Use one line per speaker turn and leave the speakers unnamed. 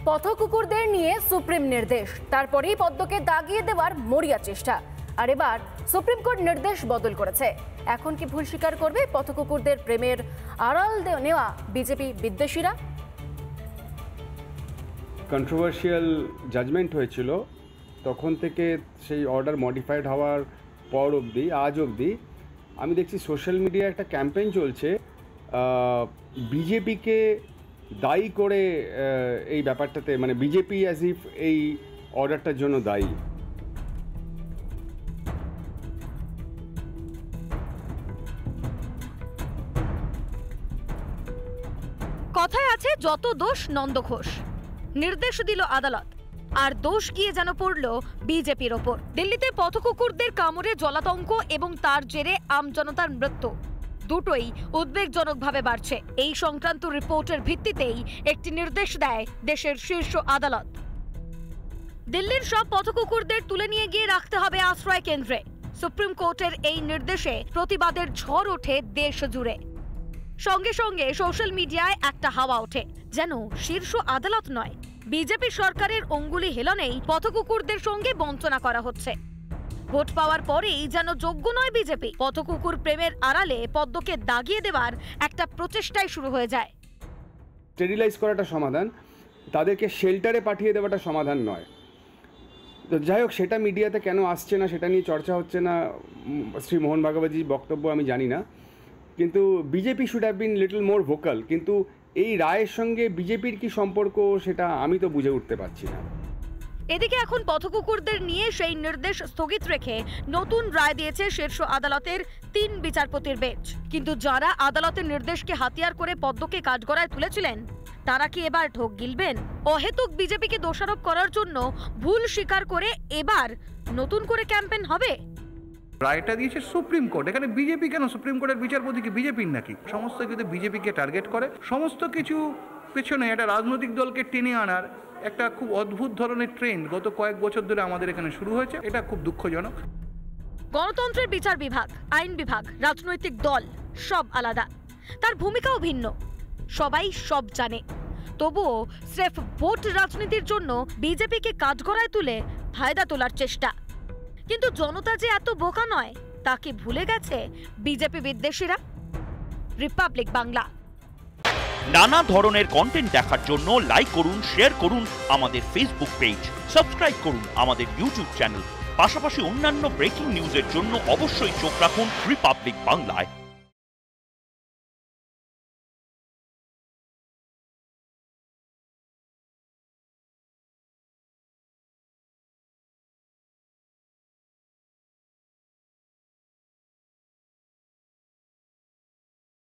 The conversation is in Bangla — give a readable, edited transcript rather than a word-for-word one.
পথকুকুরদের নিয়ে সুপ্রিম নির্দেশ, তারপরেই পদ্মকে দাগিয়ে দেওয়ার মরিয়া চেষ্টা। আর এবার সুপ্রিম কোর্ট নির্দেশ বদল করেছে। এখন কি ভুল স্বীকার করবে পথকুকুরদের প্রেমের আড়াল নেওয়া বিজেপি বিদ্বেষীরা?
কন্ট্রোভার্সিয়াল জাজমেন্ট হয়েছিল, তখন থেকে সেই অর্ডার মডিফাইড হওয়ার পর অবধি আজ অবধি আমি দেখছি সোশ্যাল মিডিয়ায় একটা ক্যাম্পেইন চলছে বিজেপিকে দায়ী করে এই ব্যাপারটাতে, মানে বিজেপি অ্যাজ ইফ এই অর্ডারটার জন্য দায়ী।
কথায় আছে যত দোষ নন্দ ঘোষ। নির্দেশ দিল আদালত, আর দোষ গিয়ে যেন পড়ল বিজেপির ওপর। দিল্লিতে পথকুকুরদের কামড়ে জলাতঙ্ক এবং তার জেরে আমজনতার মৃত্যু দুটোই উদ্বেগজনকভাবে বাড়ছে। এই সংক্রান্ত রিপোর্টের ভিত্তিতেই একটি নির্দেশ দেয় দেশের শীর্ষ আদালত। দিল্লির সব পথকুকুরদের তুলে নিয়ে গিয়ে রাখতে হবে আশ্রয় কেন্দ্রে। সুপ্রিম কোর্টের এই নির্দেশে প্রতিবাদের ঝড় ওঠে দেশ জুড়ে। সঙ্গে সঙ্গে সোশ্যাল মিডিয়ায় একটা হাওয়া ওঠে, যেন শীর্ষ আদালত নয়, বিজেপি সরকারের অঙ্গুলি হেলনেই পথকুকুরদের সঙ্গে বঞ্চনা করা হচ্ছে। ভোট পাওয়ার পরেই যেন যোগ্য নয় বিজেপি। পথকুকুর প্রেমের আড়ালে পদ্মকে দাগিয়ে দেওয়ার একটা প্রচেষ্টাই শুরু হয়ে যায়।
স্টেরিলাইজ করাটা সমাধান, তাদেরকে শেল্টারে পাঠিয়ে দেওয়াটা সমাধান নয়। তো যাই হোক, সেটা মিডিয়াতে কেন আসছে না, সেটা নিয়ে চর্চা হচ্ছে না, শ্রী মোহন ভাগবতজির বক্তব্য আমি জানি না, কিন্তু BJP should have been little more vocal. কিন্তু এই রায়ের সঙ্গে বিজেপির কি সম্পর্ক, সেটা আমি তো বুঝে উঠতে পারছি না।
এদিকে এখন পথকুকুরদের নিয়ে সেই নির্দেশ স্থগিত রেখে নতুন রায় দিয়েছে শীর্ষ আদালতের 3 বিচারপতির বেঞ্চ। কিন্তু যারা আদালতের নির্দেশকে হাতিয়ার করে পদ্মকে কাঠগড়ায় তুলেছিলেন, তারা কি এবার ঢোক গিলবেন? অহেতুক বিজেপিকে দোষারোপ করার জন্য ভুল স্বীকার করে এবার নতুন করে ক্যাম্পেইন হবে?
রায়টা দিয়েছে সুপ্রিম কোর্ট, এখানে বিজেপি কেন? সুপ্রিম কোর্টের বিচারপতি কি বিজেপির নাকি? সমস্ত কিছু বিজেপিকে টার্গেট করে। সমস্ত কিছু পেছনে একটা রাজনৈতিক দলকে টেনে আনার একটা খুব অদ্ভুত ধরনের ট্রেন্ড গত কয়েক বছর ধরে আমাদের এখানে শুরু হয়েছে। এটা খুব দুঃখজনক।
গণতন্ত্রের বিচার বিভাগ, আইন বিভাগ, রাজনৈতিক দল সব আলাদা, তার ভূমিকাও ভিন্ন, সবাই সব জানে। তবুও স্রেফ ভোট রাজনীতির জন্য বিজেপিকে কাঠগড়ায় তুলে ফায়দা তোলার চেষ্টা। কিন্তু জনতা যে এত বোকা নয়, তাকে ভুলে গেছে বিজেপি বিদ্বেষীরা। রিপাবলিক বাংলা।
নানা ধরনের কন্টেন্ট দেখার জন্য লাইক করুন, শেয়ার করুন আমাদের ফেসবুক পেজ, সাবস্ক্রাইব করুন আমাদের ইউটিউব চ্যানেল। পাশাপাশি অন্যান্য ব্রেকিং নিউজের জন্য অবশ্যই চোখ রাখুন রিপাবলিক বাংলায়।